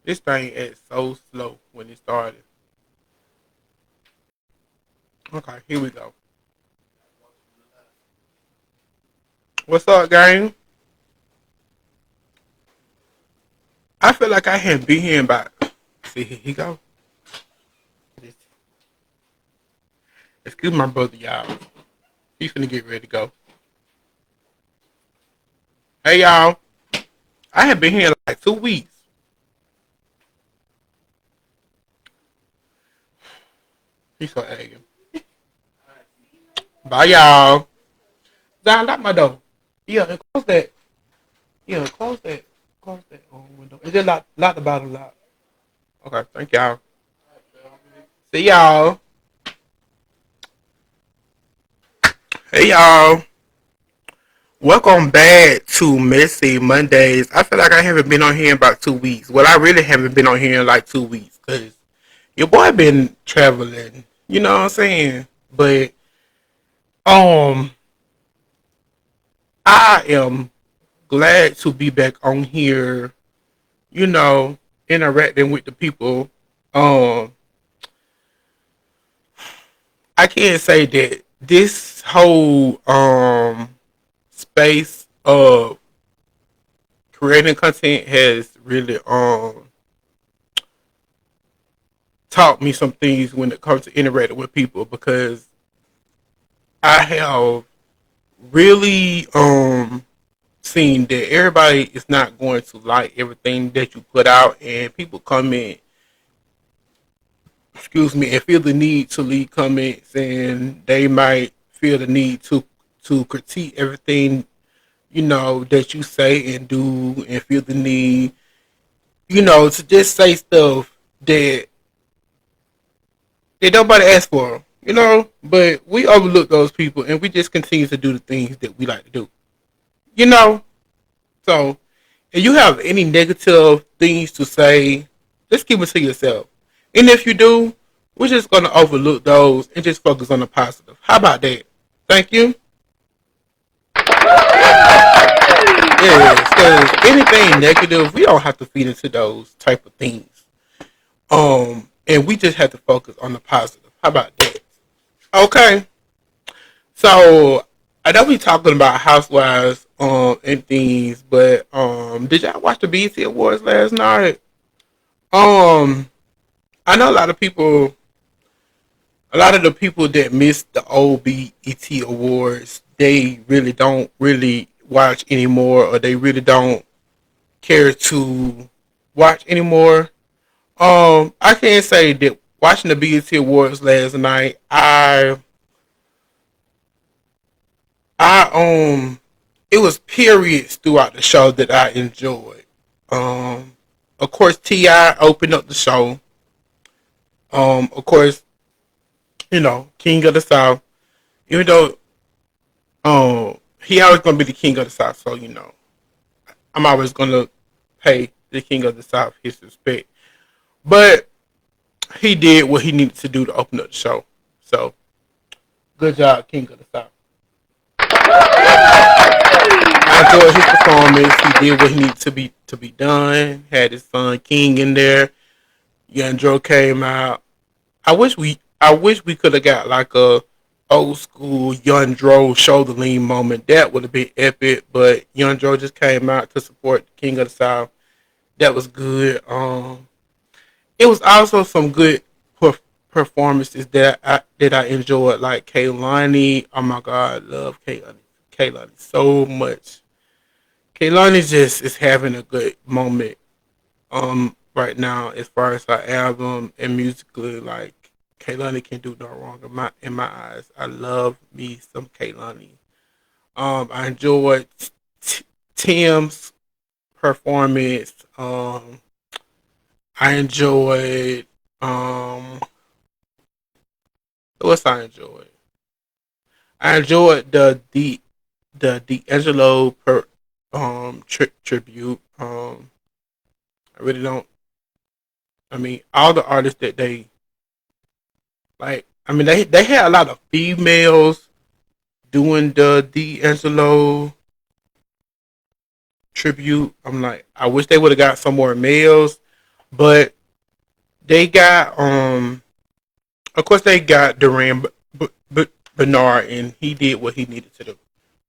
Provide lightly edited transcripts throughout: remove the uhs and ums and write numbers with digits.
This thing is so slow when it started. Okay, here we go. What's up, gang? I feel like I hadn't been here about. See, here he go. Excuse my brother, y'all. He's finna get ready to go. Hey, y'all. I had been here like 2 weeks. He's so arrogant. Bye, y'all. Zah, lock my door. Yeah, and close that. Yeah, close that. Close that window. And just lock the bottom lock. Okay, thank y'all. See y'all. Hey, y'all. Welcome back to Messy Mondays. I feel like I haven't been on here in about 2 weeks. Well, I really haven't been on here in like 2 weeks because your boy been traveling. You know what I'm saying? But um, I am glad to be back on here. You know, interacting with the people. Um, I can't say that this whole space of creating content has really taught me some things when it comes to interacting with people because I have really seen that everybody is not going to like everything that you put out, and people come in, excuse me, and feel the need to leave comments, and they might feel the need to critique everything that you say and do, and feel the need to just say stuff that nobody asked for, but we overlook those people and we just continue to do the things that we like to do, you know. So, if you have any negative things to say, just keep it to yourself. And if you do, we're just gonna overlook those and just focus on the positive. How about that? Thank you. Yes, because anything negative, we don't have to feed into those type of things. And we just have to focus on the positive. How about that? Okay. So I know we talking about Housewives and things, but did y'all watch the BET Awards last night? Um I know a lot of the people that missed the old BET Awards, they really don't really watch anymore, or they really don't care to watch anymore. I can say that watching the BET Awards last night, I it was periods throughout the show that I enjoyed. Um, of course, Ti opened up the show. Of course, King of the South. Even though he always gonna be the King of the South, so I'm always gonna pay the King of the South his respect. But he did what he needed to do to open up the show. So good job, King of the South. I enjoyed his performance. He did what he needed to be done. Had his son King in there. Young Joe came out. I wish we could have got like a old school Young Dro shoulder lean moment. That would have been epic. But Young Dro just came out to support King of the South. That was good. It was also some good performances that I enjoyed, like Kaylani. Oh my God, I love Kaylani. Kaylani so much. Kaylani just is having a good moment right now as far as her album and musically. Like Kaylani can do no wrong in my eyes. I love me some Kaylani. I enjoyed Tim's performance. I enjoyed what's I enjoyed. I enjoyed the D'Angelo tribute. I really don't. I mean, all the artists that they like. I mean, they had a lot of females doing the D'Angelo tribute. I'm like, I wish they would have got some more males. But they got of course they got Duran Bernard, and he did what he needed to do.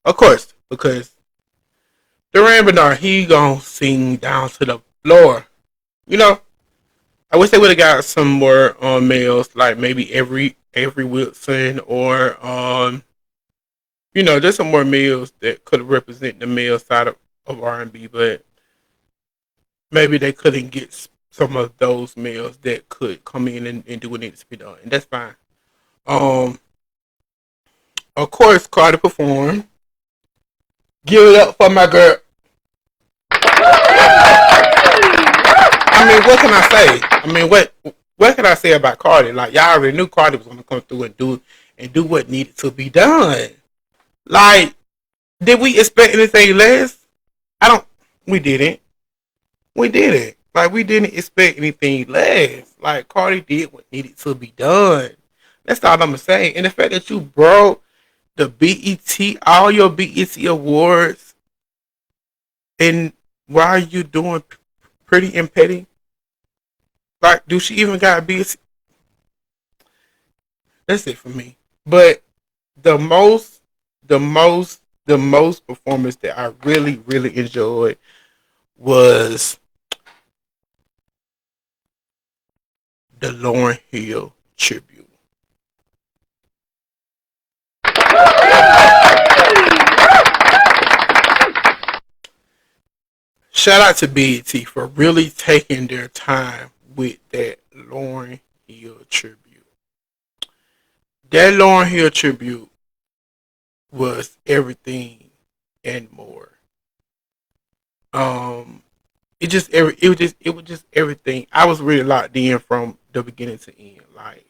Of course, because Duran Bernard, he gonna sing down to the floor. You know, I wish they would have got some more males, like maybe every Wilson, or just some more males that could represent the male side of R&B. But maybe they couldn't get some of those males that could come in and do what needs to be done, and that's fine. Um, of course, Carter performed. Give it up for my girl. I mean, what can I say? I mean, what can I say about Cardi? Like, y'all already knew Cardi was gonna come through and do what needed to be done. Like, did we expect anything less? I don't. We didn't. We didn't. Like, we didn't expect anything less. Like, Cardi did what needed to be done. That's all I'm gonna say. And the fact that you broke the BET, all your BET awards, and why are you doing Pretty and Petty? Like, do she even got BET? That's it for me. But the most, the most performance that I really, really enjoyed was the Lauryn Hill tribute. Shout out to BET for really taking their time with that Lauryn Hill tribute. That Lauryn Hill tribute was everything and more. Um, it was just everything. I was really locked in from the beginning to end. Like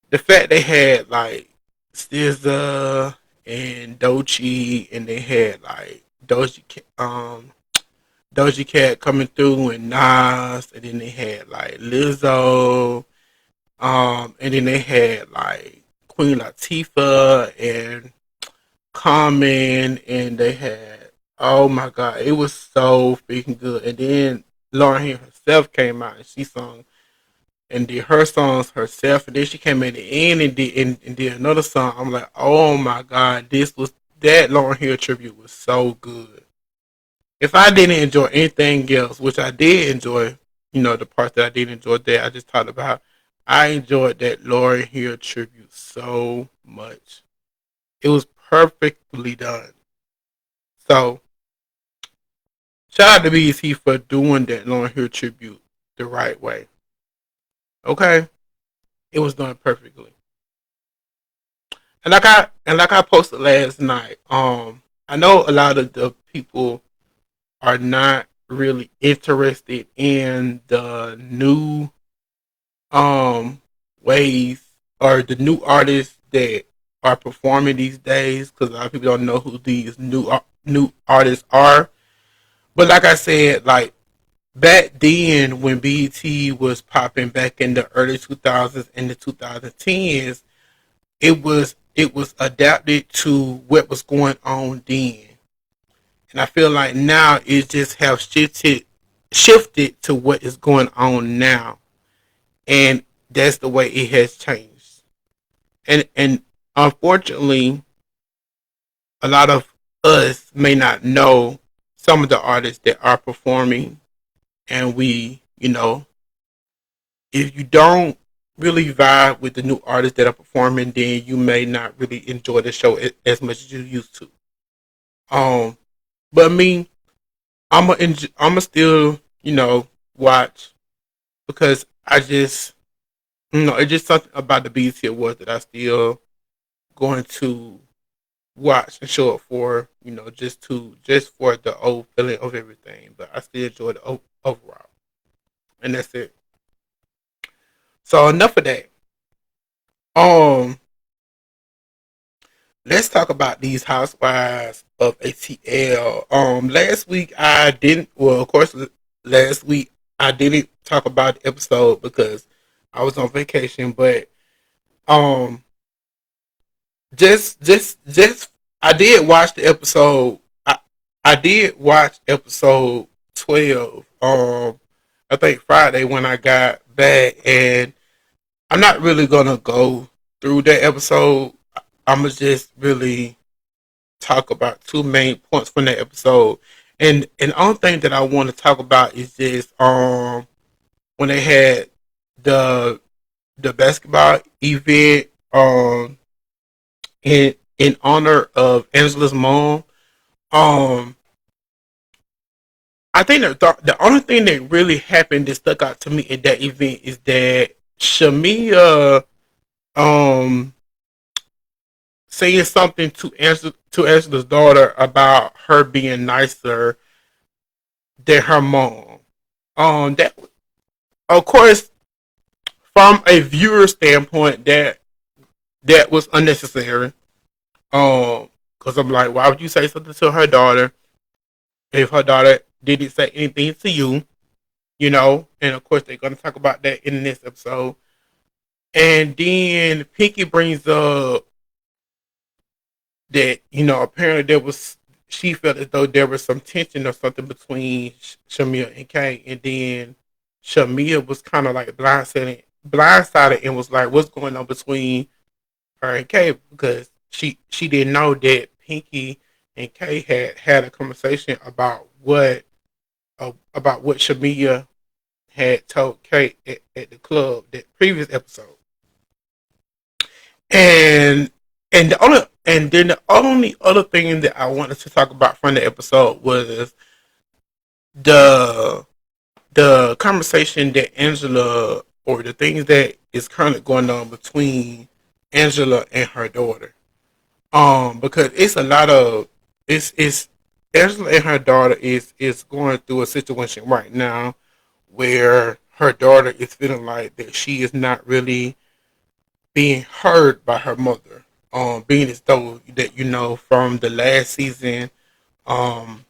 the fact they had like SZA and Doechii, and they had like Doja Cat coming through, and Nas, and then they had like Lizzo, and then they had like Queen Latifah and Common, and they had, oh my god, it was so freaking good. And then Lauryn Hill herself came out and she sung and did her songs herself, and then she came at the end and did another song. I'm like, oh my god, that Lauryn Hill tribute was so good. If I didn't enjoy anything else, which I did enjoy, the part that I did enjoy that I just talked about, I enjoyed that Lauryn Hill tribute so much. It was perfectly done. So shout out to BET for doing that Lauryn Hill tribute the right way. Okay, it was done perfectly. And like I posted last night, I know a lot of the people are not really interested in the new um ways or the new artists that are performing these days, because a lot of people don't know who these new artists are. But like I said, like back then when BET was popping back in the early 2000s and the 2010s, it was adapted to what was going on then. And I feel like now it just have shifted to what is going on now. And that's the way it has changed. And unfortunately, a lot of us may not know some of the artists that are performing, and if you don't really vibe with the new artists that are performing, then you may not really enjoy the show as much as you used to. Um, but me, I'm still watch, because I just it's just something about the BET Awards that I still going to watch and show up for, just for the old feeling of everything. But I still enjoy the overall, and that's it. So enough of that. Um, let's talk about these Housewives of ATL. Last week I didn't. Well, of course, last week I didn't talk about the episode because I was on vacation. But um, just I did watch the episode. I did watch episode 12. I think Friday when I got back, and I'm not really gonna go through that episode. I'm gonna just really talk about two main points from that episode. And the only thing that I want to talk about is just when they had the the basketball event in honor of Angela's mom. Um I think that the only thing that really happened that stuck out to me at that event is that Shamia um saying something to Angela's daughter about her being nicer than her mom. That of course from a viewer standpoint that was unnecessary. Because I'm like, why would you say something to her daughter if her daughter didn't say anything to you? You know, and of course they're gonna talk about that in this episode. And then Pinky brings up that apparently there was she felt as though there was some tension or something between Shamia and Kay, and then Shamia was kind of like blindsided and was like, "What's going on between her and Kay?" Because she didn't know that Pinky and Kay had a conversation about what Shamia had told Kay at the club that previous episode. And then the only other thing that I wanted to talk about from the episode was the the conversation that Angela or the things that is currently going on between Angela and her daughter. Because it's a lot of it's Angela and her daughter is going through a situation right now where her daughter is feeling like that she is not really being heard by her mother. Being as though that from the last season, um,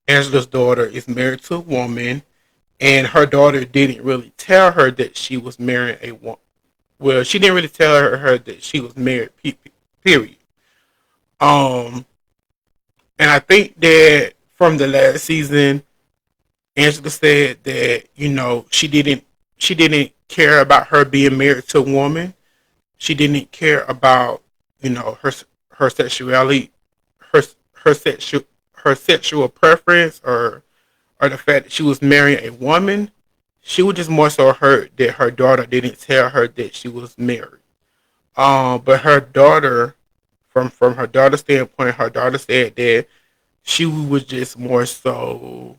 Angela's daughter is married to a woman, and her daughter didn't really tell her that she was marrying a woman. Well, she didn't really tell her that she was married. Period. Um, and I think that from the last season, Angela said that she didn't care about her being married to a woman. She didn't care about her sexuality, her her sexual her sexual preference, or the fact that she was marrying a woman. She was just more so hurt that her daughter didn't tell her that she was married. But her daughter, from her daughter's standpoint, her daughter said that she was just more so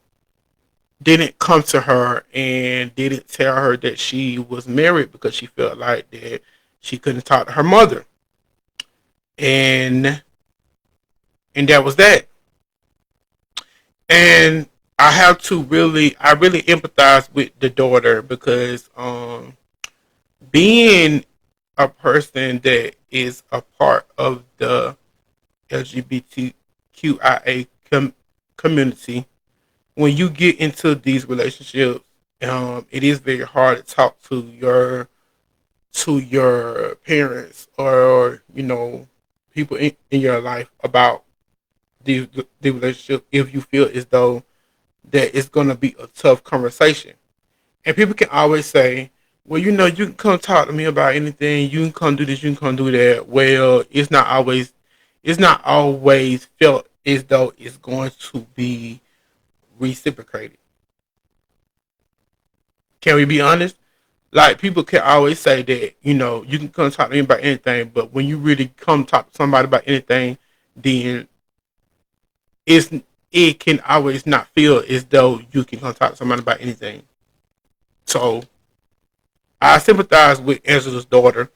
didn't come to her and didn't tell her that she was married because she felt like that she couldn't talk to her mother, and that was that. And I really empathize with the daughter because being a person that is a part of the LGBTQIA community, when you get into these relationships, it is very hard to talk to your parents or people in your life about the relationship if you feel as though that it's going to be a tough conversation. And people can always say, well, you can come talk to me about anything. You can come do this. You can come do that. Well, it's not always felt as though it's going to be reciprocated. Can we be honest? Like people can always say that you can come talk to me about anything, but when you really come talk to somebody about anything, then it's it can always not feel as though you can come talk to somebody about anything. So I sympathize with Angela's daughter,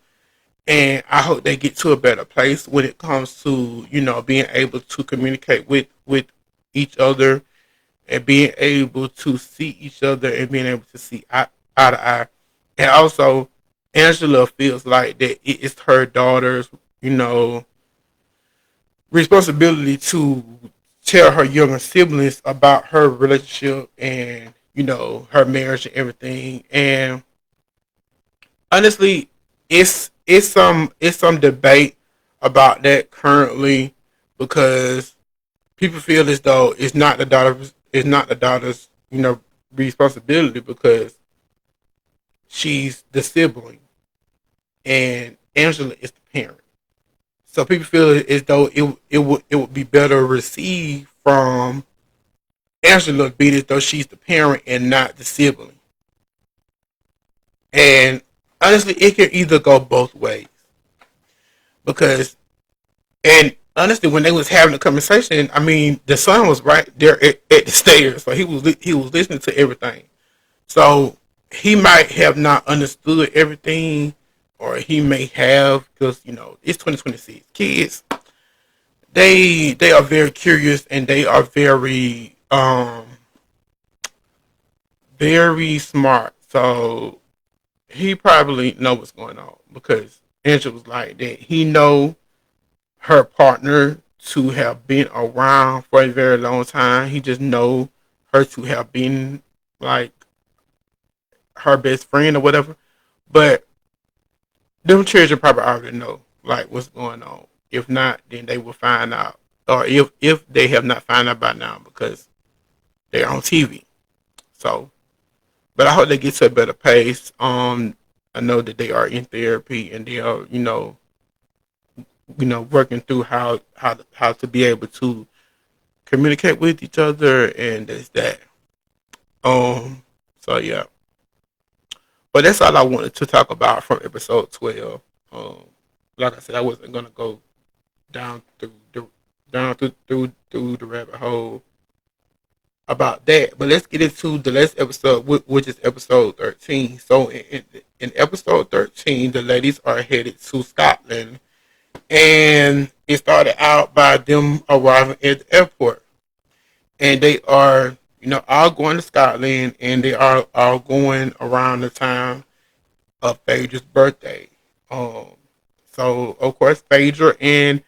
and I hope they get to a better place when it comes to being able to communicate with each other and being able to see each other and being able to see eye to eye. And also, Angela feels like that it is her daughter's, responsibility to tell her younger siblings about her relationship and her marriage and everything. And honestly, it's some debate about that currently because people feel as though it's not the daughter's responsibility because she's the sibling and Angela is the parent. So people feel as though it would be better received from Angela being as though she's the parent and not the sibling. And honestly, it can either go both ways because and honestly, when they was having the conversation, I mean, the son was right there at the stairs, so he was listening to everything. So he might have not understood everything, or he may have because it's 2026. Kids, they are very curious and they are very smart. So he probably know what's going on because Angela was like that. He know her partner to have been around for a very long time. He just know her to have been like her best friend or whatever. But them children probably already know like what's going on. If not, then they will find out. Or if they have not found out by now because they're on TV. So, but I hope they get to a better pace. I know that they are in therapy and they are, working through how to be able to communicate with each other and that's that. So yeah. But that's all I wanted to talk about from episode 12. Um, like I said, I wasn't gonna go down through the rabbit hole about that. But let's get into the last episode, which is episode 13. So in episode 13, the ladies are headed to Scotland, and it started out by them arriving at the airport, and they are all going to Scotland, and they are all going around the time of Phaedra's birthday. Um, so of course Phaedra and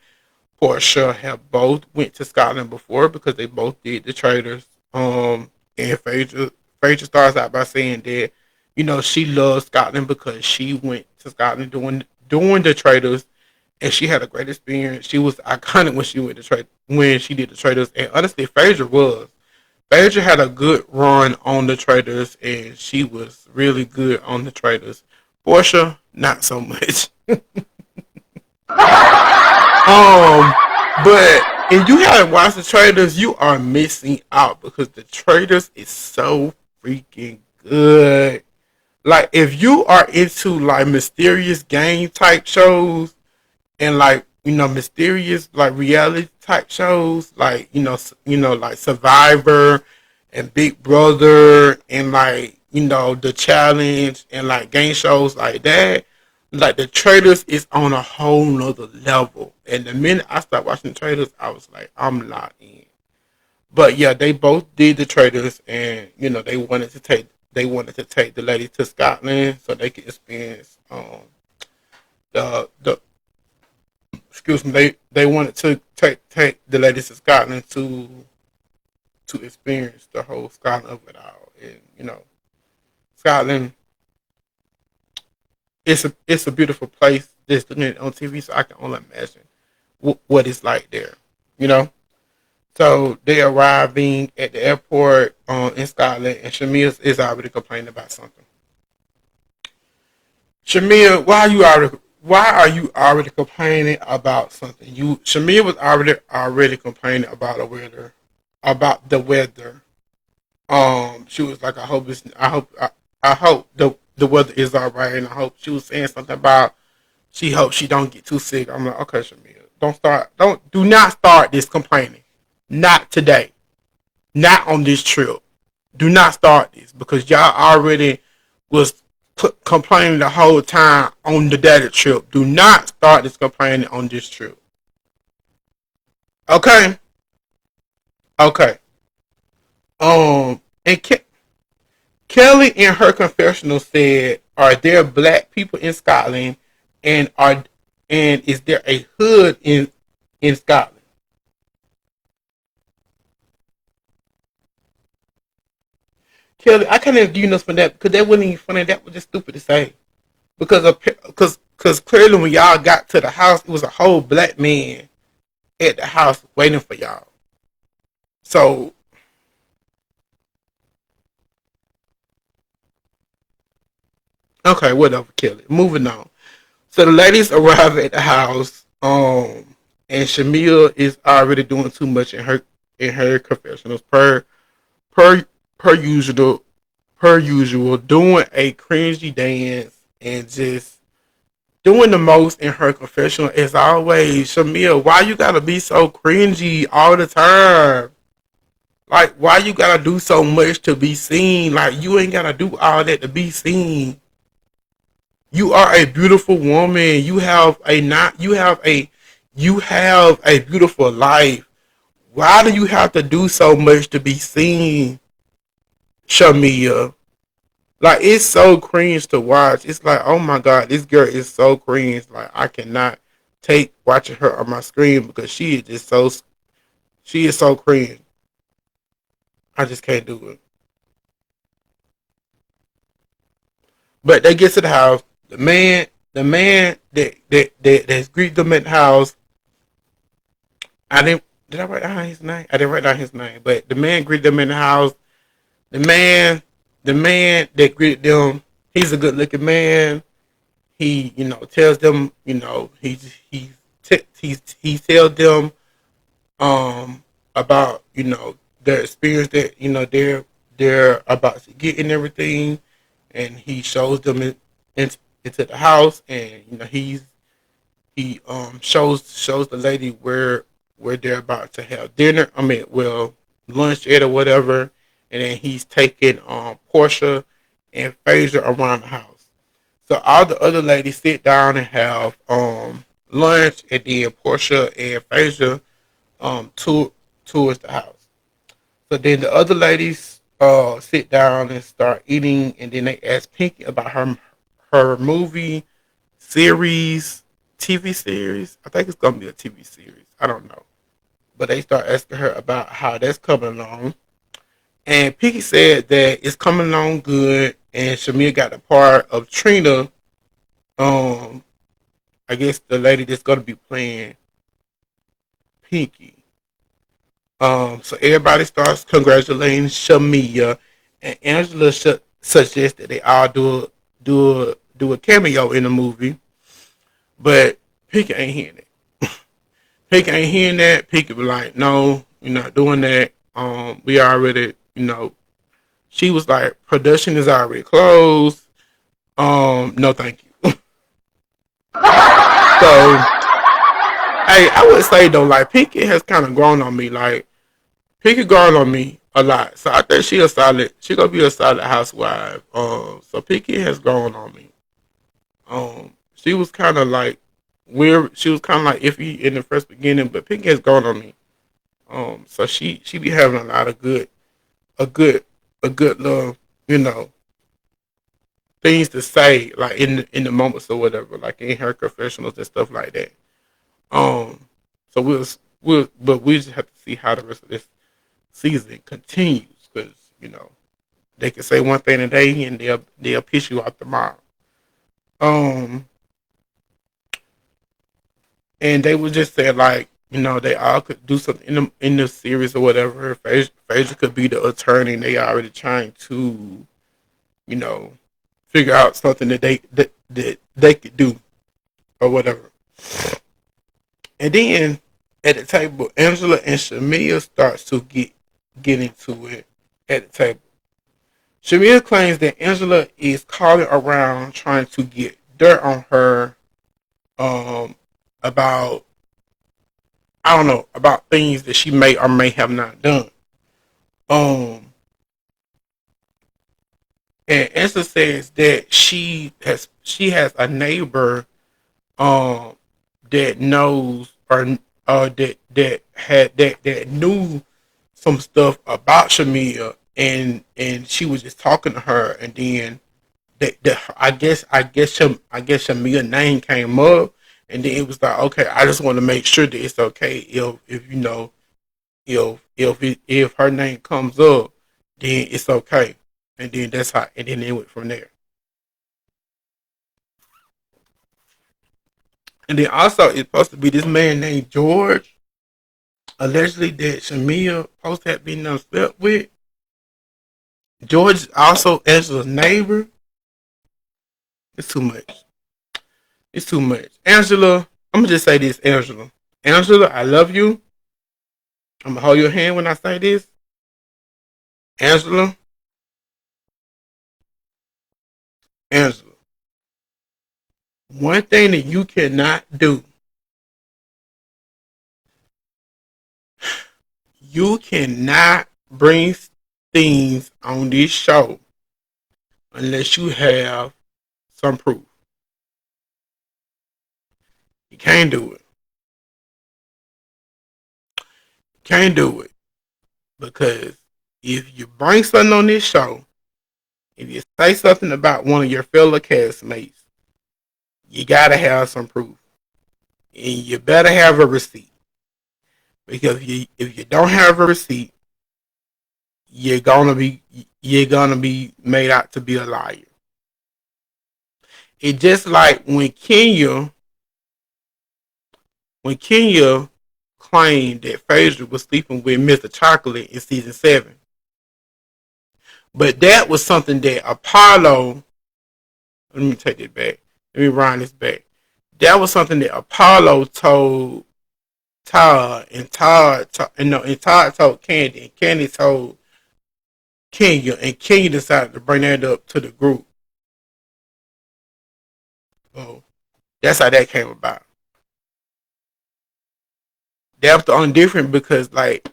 Portia have both went to Scotland before because they both did the traders. And Phaedra starts out by saying that she loves Scotland because she went to Scotland doing the traders, and she had a great experience. She was iconic when she went to trade when she did the traders, and honestly, Phaedra had a good run on the traders, and she was really good on the traders. Portia, not so much. But if you haven't watched the traders, you are missing out because the traders is so freaking good. Like if you are into like mysterious game type shows and like mysterious like reality type shows like like Survivor and Big Brother and like the challenge and like game shows like that, like the traders is on a whole nother level. And the minute I started watching the traders, I was like, I'm locked in. But yeah, they both did the traders, and they wanted to take the lady to Scotland so they could experience the excuse me, they wanted to take the ladies to Scotland to experience the whole Scotland of it all. And Scotland, it's a beautiful place. Just looking at it on TV, so I can only imagine what it's like there. You know. So they arriving at the airport in Scotland, and Shamia is already complaining about something. Shamia, why are you already complaining about something? Shamia was already complaining about the weather. She was like, I hope the weather is all right, and I hope she was saying something about she hopes she don't get too sick. I'm like, okay, Shamia, do not start this complaining. Not today. Not on this trip. Do not start this because y'all already was complaining the whole time on the data trip. Do not start this complaining on this trip. Okay. Okay. And Kelly in her confessional said, "Are there black people in Scotland, and is there a hood in Scotland?" Kelly, I can't even give you nothing for that because that wasn't even funny. That was just stupid to say. Because clearly when y'all got to the house, it was a whole black man at the house waiting for y'all. So Okay, whatever, kill it. Moving on. So the ladies arrive at the house, and Shamia is already doing too much in her confessionals per per usual per usual, doing a cringy dance and just doing the most in her confessional as always. Shamia, why you gotta be so cringy all the time? Like, why you gotta do so much to be seen? Like, you ain't gotta do all that to be seen. You are a beautiful woman. You have a beautiful life. Why do you have to do so much to be seen, Shamia? Like, it's so cringe to watch. It's like, oh my god, this girl is so cringe. Like, I cannot take watching her on my screen because she is so cringe. I just can't do it. But they get to the house. The man that's greet them at the house. I didn't. Did I write down his name? I didn't write down his name. But the man greeted them in the house. The man, the man that greeted them, he's a good looking man. He, tells them, he tells them about, their experience that, they're about to get and everything, and he shows them into the house, and he shows the lady where they're about to have dinner. I mean, well, lunch at or whatever, and then he's taking Portia and Phaedra around the house. So all the other ladies sit down and have lunch, and then Portia and Phaedra tours the house. So then the other ladies sit down and start eating, and then they ask Pinky about her movie series, TV series. I think it's gonna be a TV series. I don't know, but they start asking her about how that's coming along. And Pinky said that it's coming along good, and Shamir got the part of Trina. Um, I guess the lady that's gonna be playing Pinky. So everybody starts congratulating Shamia, and Angela suggests that they all do a cameo in the movie, but Pinky ain't hearing it. Pinky ain't hearing that. Pinky be like, "No, you're not doing that. We already, She was like, "Production is already closed. No, thank you." So, hey, I would say though, like Pinky has kind of grown on me. Like Pinky grown on me a lot. So I think she gonna be a solid housewife. So Pinky has grown on me. She was kind of like weird. She was kind of like iffy in the first beginning, but Pinky has grown on me. So she be having a lot of a good, a good little, you know, things to say, like in the moments or whatever, like in her confessionals and stuff like that. Um, so but we just have to see how the rest of this season continues, because they can say one thing today and they'll piss you off tomorrow. Um, and they would just say like, they all could do something in the series or whatever. Phaedra could be the attorney. And they already trying to, you know, figure out something that they could do or whatever. And then at the table, Angela and Shamia starts to get into it at the table. Shamia claims that Angela is calling around trying to get dirt on her um, about, I don't know, about things that she may or may have not done. Um, and Angela says that she has a neighbor um that knows or that knew some stuff about Shamia, and she was just talking to her, and then I guess Shamia name came up, and then it was like, okay, I just want to make sure that it's okay if if her name comes up, then it's okay, and then that's how, and then it went from there. And then also it's supposed to be this man named George, allegedly that Shamia supposed to have been slept with. George is also Angela's neighbor, It's too much. It's too much. Angela, I'm gonna just say this, Angela. Angela, I love you. I'm gonna hold your hand when I say this. Angela, Angela. One thing that you cannot do, you cannot bring things on this show unless you have some proof. You can't do it. Can't do it. Because if you bring something on this show, if you say something about one of your fellow castmates, you gotta have some proof. And you better have a receipt. Because if you don't have a receipt, you're gonna be made out to be a liar. It's just like when Kenya claimed that Phaedra was sleeping with Mr. Chocolate in season 7. But that was something that Apollo, let me take it back. Let me round this back. That was something that Apollo told Todd, and Todd told Candy, and Candy told Kenya, and Kenya decided to bring that up to the group. So that's how that came about. That was the only difference because like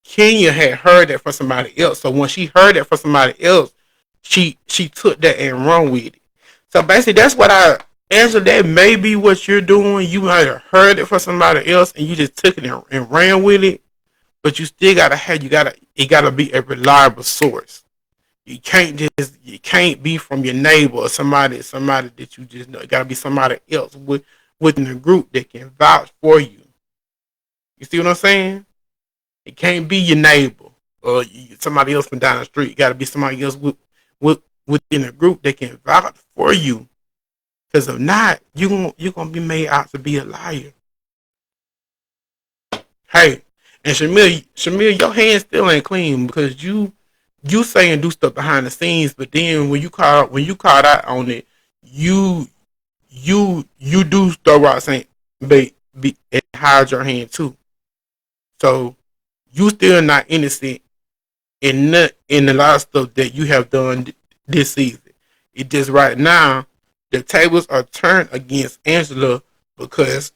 Kenya had heard that from somebody else. So when she heard that from somebody else, she took that and run with it. So basically, that's what I answer. That may be what you're doing. You might have heard it from somebody else, and you just took it and ran with it. But you still gotta have it gotta be a reliable source. You can't be from your neighbor or somebody that you just know. It gotta be somebody else within the group that can vouch for you. You see what I'm saying? It can't be your neighbor or somebody else from down the street. It got to be somebody else within a group that can vouch for you. Because if not, you're gonna be made out to be a liar. Hey, and Shamil, your hands still ain't clean because you say and do stuff behind the scenes, but then when you caught out on it, you you do throw out saying be and hide your hand too. So you still not innocent in a lot of stuff that you have done this season. It just right now the tables are turned against Angela because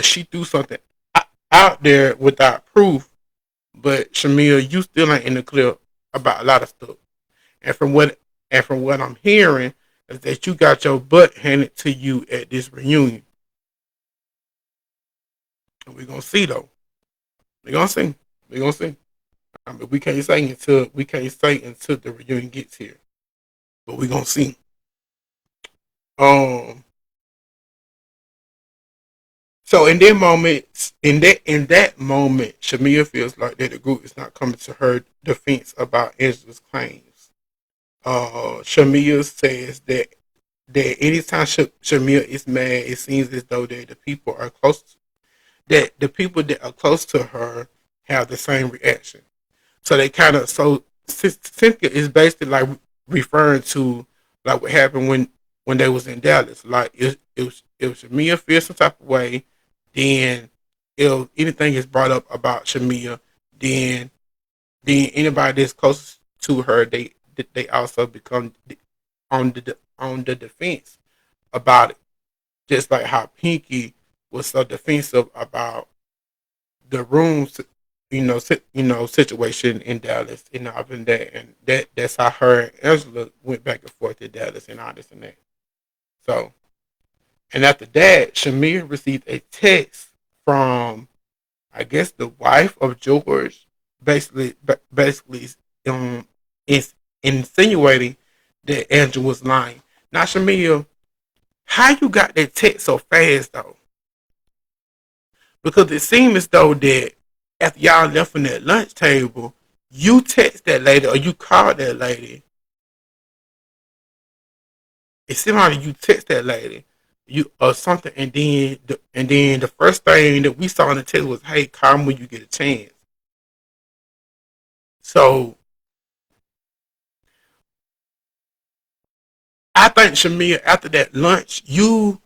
she threw something out there without proof. But Shamil, you still ain't in the clear about a lot of stuff. And from what I'm hearing is that you got your butt handed to you at this reunion. And we're gonna see though. We're gonna see. We're gonna see. I mean, we can't say until the reunion gets here. But we're gonna see. Um so in that moment, Shamia feels like that the group is not coming to her defense about Angela's claims. Shamia says that anytime Shamia is mad, it seems as though that the people that are close to her have the same reaction. So they kind of Cynthia is basically like referring to like what happened when they was in Dallas. Like if Shamia feels some type of way, then if anything is brought up about Shamia, then anybody that's close to her, they also become on the defense about it. Just like how Pinky was so defensive about the rooms, situation in Dallas and all of that, and that's how her and Angela went back and forth in Dallas and all this and that. So, and after that, Shamir received a text from, I guess, the wife of George, basically, um, is insinuating that Angela was lying. Now, Shamir, how you got that text so fast though? Because it seemed as though that after y'all left from that lunch table, you text that lady or you called that lady. It seemed like you text that lady, you or something, and then the first thing that we saw in the text was, "Hey, call me when you get a chance." So I think Shamia, after that lunch, you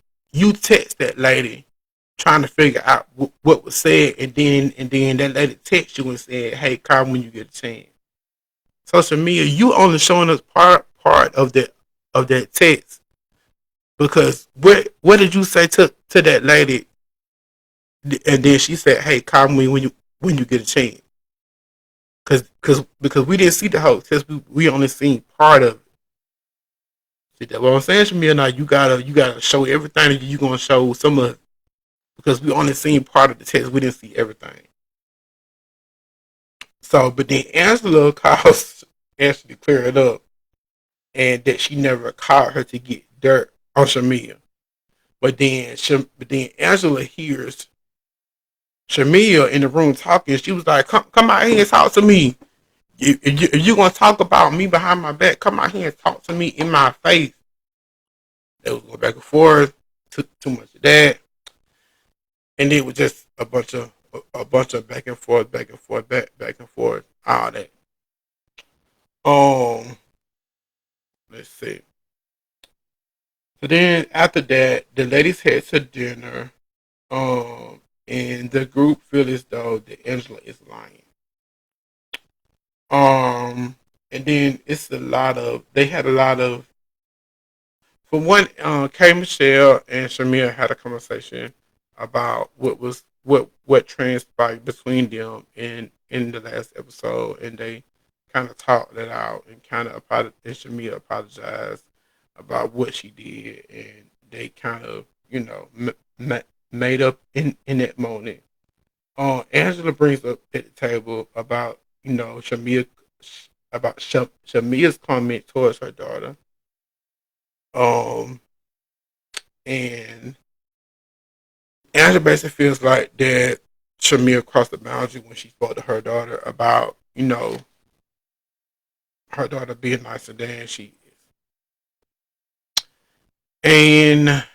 text that lady trying to figure out what was said, and then that lady text you and said, "Hey, call when you get a chance." So Shamia, you only showing us part of that text because what did you say to that lady? And then she said, "Hey, call me when you get a chance." Because we didn't see the whole test, we only seen part of it. See that what I'm saying, Shamia? Now you gotta show everything that you gonna show some of it because we only seen part of the test, we didn't see everything. So, but then Angela calls Ashley to clear it up, and that she never called her to get dirt on Shamia. But then Angela hears Shamia in the room talking. She was like, "Come out here and talk to me. If you gonna talk about me behind my back, come out here and talk to me in my face." They was going back and forth. Took too much of that, and it was just a bunch of back and forth, back and forth, back and forth, all that. Um, let's see. So then after that, the ladies head to dinner. And the group feel as though that Angela is lying. And then it's a lot of they had a lot of for one, K Michelle and Shamir had a conversation about what transpired between them in the last episode, and they kind of talked it out and and Shamir apologized about what she did, and they kind of made up in that moment. Angela brings up at the table about Shamir about Shamia's comment towards her daughter. Um, and Angela basically feels like that Shamir crossed the boundary when she spoke to her daughter about her daughter being nicer than she is, and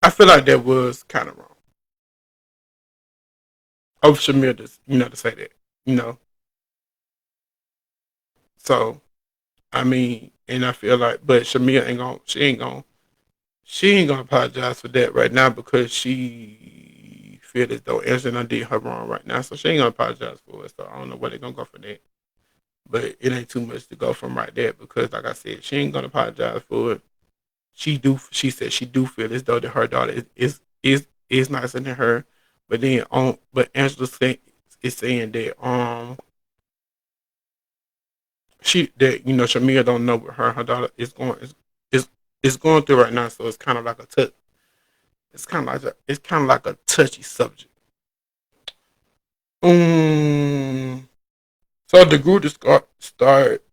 I feel like that was kind of wrong of Shamir to say that you know. So I mean, and I feel like, but Shamir ain't gonna she ain't gonna apologize for that right now because she feel as though Angela did her wrong right now, so she ain't gonna apologize for it. So I don't know where they gonna go for that, but it ain't too much to go from right there because, like I said, she ain't gonna apologize for it. She do. She said she do feel as though that her daughter is nicer than her, but Angela is saying that she that Shamia don't know what her daughter is is going through right now, so it's kind of like a touch. It's kind of like a touchy subject. Um, so the group just start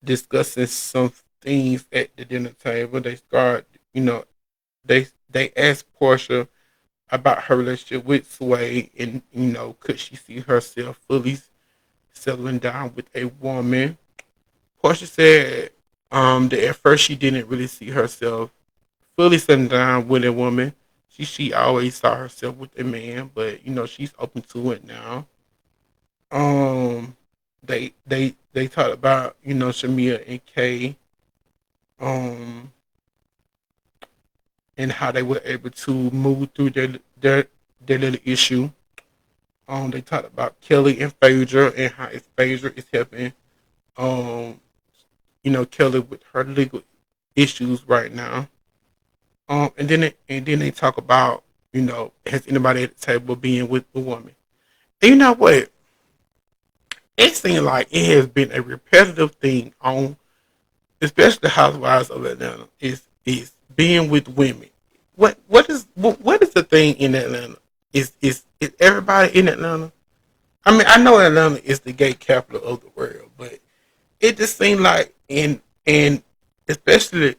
discussing some things at the dinner table. They start, you know, they ask Portia about her relationship with Sway, and could she see herself fully settling down with a woman? Portia said that at first she didn't really see herself fully settling down with a woman. She always saw herself with a man, but she's open to it now. Um, they talked about Shamia and Kay, um, and how they were able to move through their little issue. They talked about Kelly and Phaedra and how Phaedra is helping um Kelly with her legal issues right now. And then they talk about has anybody at the table being with a woman? And you know what? It seems like it has been a repetitive thing on, especially the Housewives of Atlanta, is being with women. What is the thing in Atlanta? Is everybody in Atlanta? I mean, I know Atlanta is the gay capital of the world, but it just seemed like in especially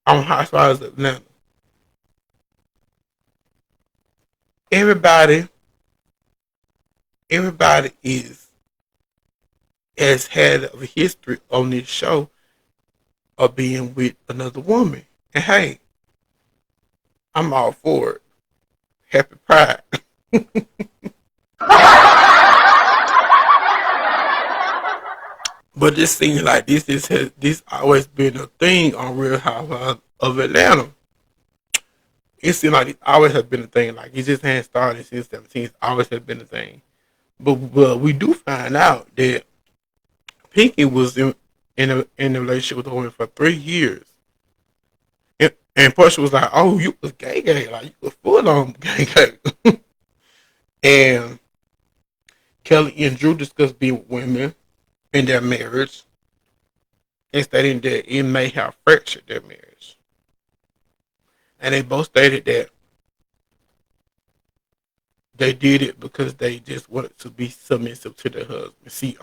on Housewives of Atlanta, everybody everybody is has had a history on this show of being with another woman. And hey, I'm all for it. Happy Pride. But this seems like this always been a thing on Real Housewives of Atlanta. It seems like it always has been a thing. Like it just hadn't started since 17. It's always has been a thing. But we do find out that Pinky was in a relationship with a woman for 3 years. And Portia was like, "Oh, you was gay, like you was full on gay." And Kelly and Drew discussed being with women in their marriage and stating that it may have fractured their marriage. And they both stated that they did it because they just wanted to be submissive to their husband. See,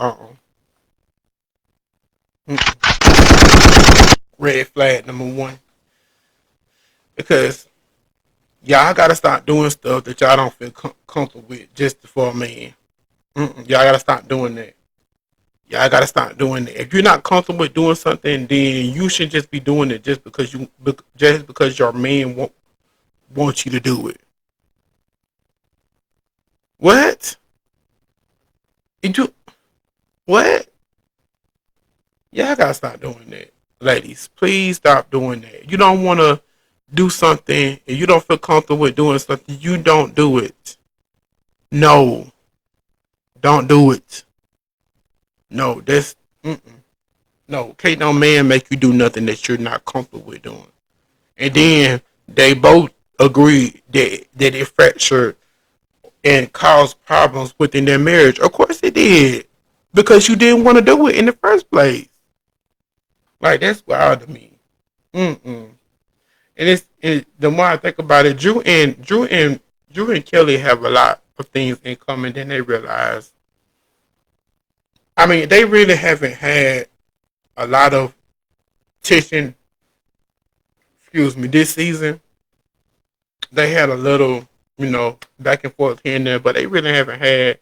red flag number one. Because y'all gotta stop doing stuff that y'all don't feel comfortable with just for a man. Y'all gotta stop doing that. Y'all gotta stop doing that. If you're not comfortable with doing something, then you should just be doing it just because your man wants you to do it. What? You what? Y'all gotta stop doing that, ladies. Please stop doing that. You don't want to do something and you don't feel comfortable with doing something. You don't do it. No, don't do it. No, that's no. Can't no man make you do nothing that you're not comfortable with doing. And then they both agreed that it fractured and caused problems within their marriage. Of course it did, because you didn't want to do it in the first place. Like that's wild to me. Mm-mm. The more I think about it, Drew and Kelly have a lot of things in common than they realize. I mean, they really haven't had a lot of tension. Excuse me, this season. They had a little, back and forth here and there, but they really haven't had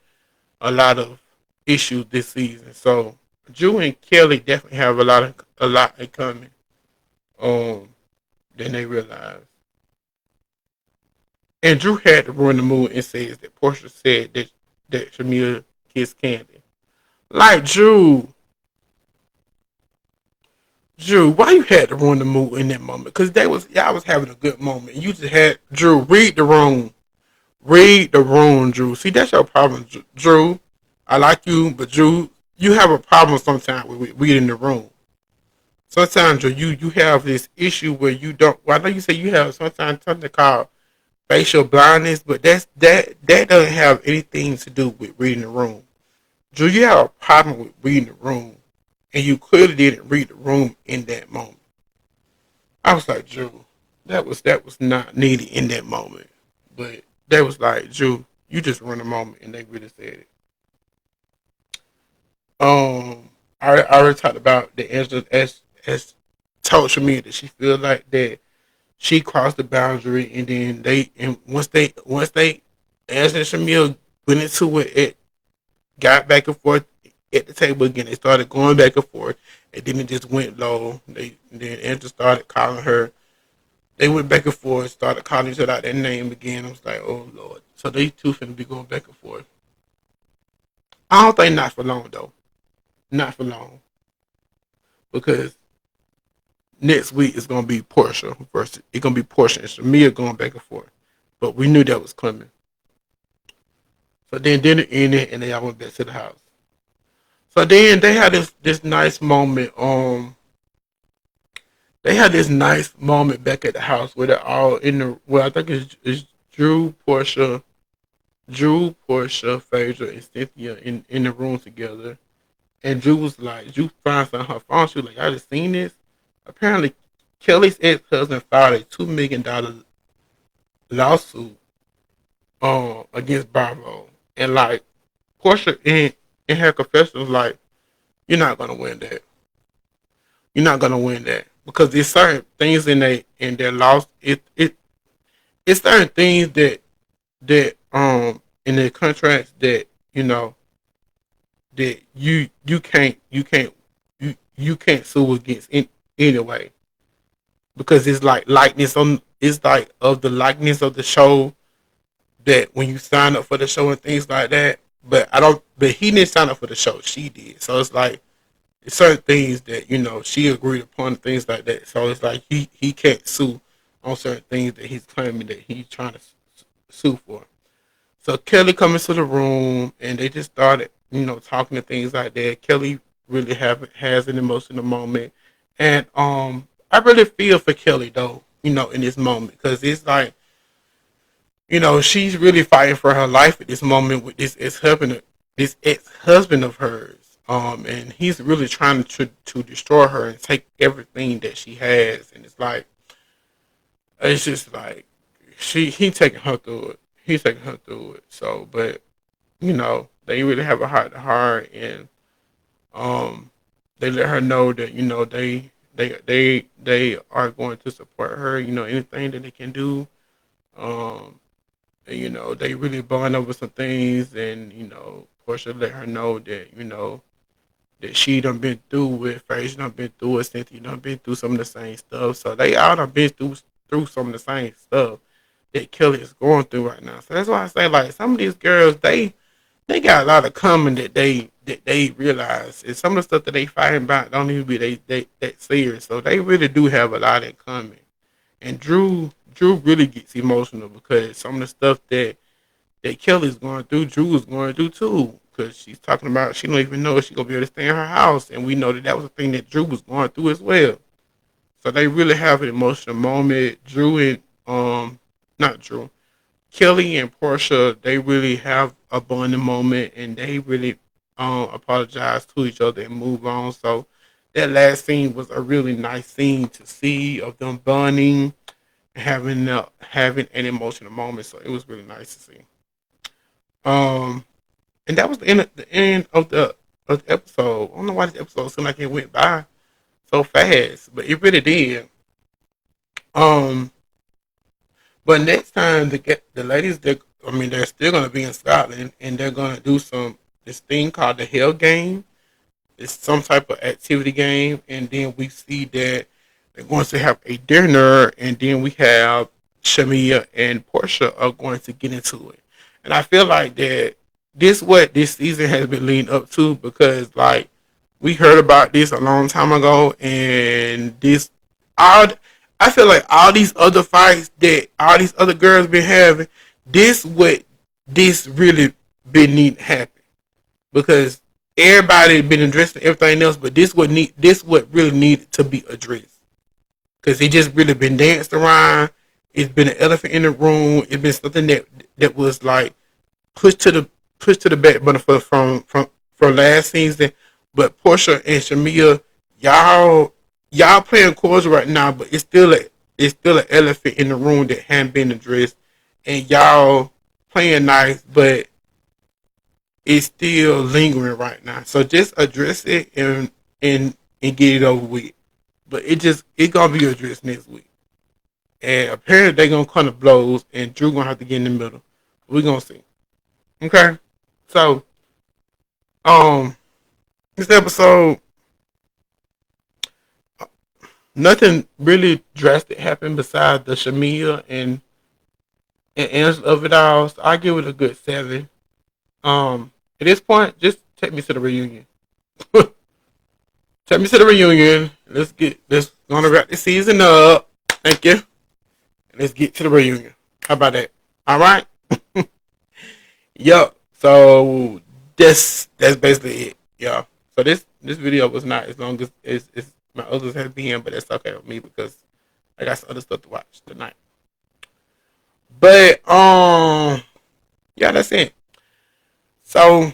a lot of issues this season. So Drew and Kelly definitely have a lot in common. Um, than they realize. And Drew had to ruin the mood and says that Portia said that Shamia kissed Candy. Like Drew, why you had to ruin the mood in that moment? Because y'all was having a good moment. You just had Drew read the room, Drew. See, that's your problem, Drew. I like you, but Drew, you have a problem sometimes with reading the room. Sometimes Drew, you have this issue where you don't. Well, I know you say you have sometimes something called facial blindness, but that doesn't have anything to do with reading the room. Drew, you have a problem with reading the room, and you clearly didn't read the room in that moment. I was like, Drew, that was not needed in that moment. But that was like, Drew, you just run a moment, and they really said it. I already talked about the Angela as told me that she feel like that she crossed the boundary, and then once they Angela and Shamil went into it got back and forth at the table again. They started going back and forth, and then it just went low. Then Angela started calling her. They went back and forth, started calling each other out their name again. I was like, oh Lord. So they two finna be going back and forth. I don't think not for long though. Not for long. Because next week is gonna be Portia versus it's gonna be Portia and Shamia going back and forth. But we knew that was coming. So then dinner ended and they all went back to the house. So then they had this nice moment. They had this nice moment back at the house where they're all in the. Well, I think it's Drew, Portia, Phaedra, and Cynthia in the room together. And Drew finds on her phone. She was like, I just seen this. Apparently, Kelly's ex-husband filed a $2 million lawsuit against Bravo. And like, Portia in her confession was like, you're not going to win that. You're not going to win that. Because there's certain things in their laws. It's certain things that in the contracts that that you can't sue against in anyway, because it's like of the likeness of the show, that when you sign up for the show and things like that. But he didn't sign up for the show, she did. So it's like certain things that she agreed upon, things like that. So it's like he can't sue on certain things that he's claiming that he's trying to sue for. So Kelly comes to the room and they just started, talking to things like that. Kelly really has an emotional moment, and I really feel for Kelly though, in this moment because it's like, she's really fighting for her life at this moment with this ex husband of hers, and he's really trying to destroy her and take everything that she has, and it's just like he taking her through it. He's taking her through it. So, but they really have a heart to heart, and um, they let her know that they are going to support her. Anything that they can do. Um, and, they really bond over some things, and Portia let her know that that she done been through with Frazier, done been through it, Cynthia done been through some of the same stuff. So they all done been through some of the same stuff that Kelly is going through right now. So that's why I say, like, some of these girls, they got a lot of common that they realize, and some of the stuff that they fighting about don't even be they that serious. So they really do have a lot in common. And Drew really gets emotional because some of the stuff that Kelly's going through, Drew is going through too. Because she's talking about she don't even know if she's gonna be able to stay in her house, and we know that was a thing that Drew was going through as well. So they really have an emotional moment. Not Drew, Kelly and Portia, they really have a bonding moment, and they really apologize to each other and move on. So that last scene was a really nice scene to see of them bonding, having an emotional moment. So it was really nice to see. Um, and that was the end of the episode. I don't know why this episode seemed like it went by so fast, but it really did. Um, but next time the ladies, they're still gonna be in Scotland, and they're gonna do this thing called the Hell Game. It's some type of activity game, and then we see that they're going to have a dinner, and then we have Shamia and Portia are going to get into it. And I feel like that this what this season has been leading up to, because like we heard about this a long time ago, and this all I feel like all these other fights that all these other girls been having, this really been needing to happen, because everybody been addressing everything else, but this what really needed to be addressed, because it just really been danced around. It's been an elephant in the room. It's been something that was like pushed to the pushed to the back burner from last season. But Portia and Shamia, y'all playing chords right now, but it's still an elephant in the room that hadn't been addressed, and y'all playing nice, but it's still lingering right now. So just address it and get it over with. But it's gonna be addressed next week. And apparently they're gonna kind of blows, and Drew gonna have to get in the middle. We're gonna see. Okay. So um this episode, nothing really drastic happened besides the Shamia and Angela of it all. So I give it a good 7. At this point, just take me to the reunion. Take me to the reunion. Let's gonna wrap this season up. Thank you. Let's get to the reunion. How about that? All right. Yup. So that's basically it. Yeah. So this video was not as long as my others have been, but that's okay with me because I got some other stuff to watch tonight. But yeah, that's it. So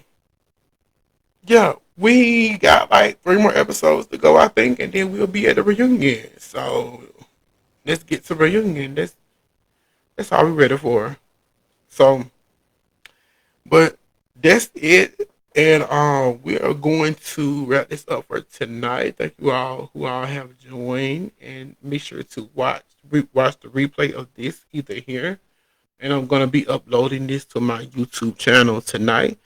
yeah, we got like 3 more episodes to go, I think, and then we'll be at the reunion. So let's get to the reunion. That's all we're ready for. So, but that's it. And we are going to wrap this up for tonight. Thank you all who all have joined, and make sure to watch the replay of this either here, and I'm gonna be uploading this to my YouTube channel tonight.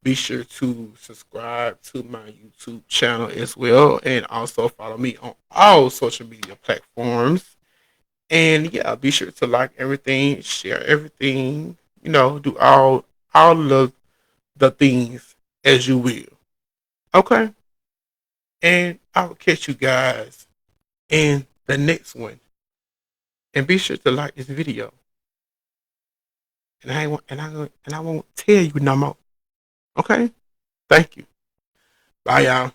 Be sure to subscribe to my YouTube channel as well, and also follow me on all social media platforms. And yeah, be sure to like everything, share everything, do all of the things as you will. Okay. And I will catch you guys in the next one. And be sure to like this video. And I won't tell you no more. Okay? Thank you. Bye y'all.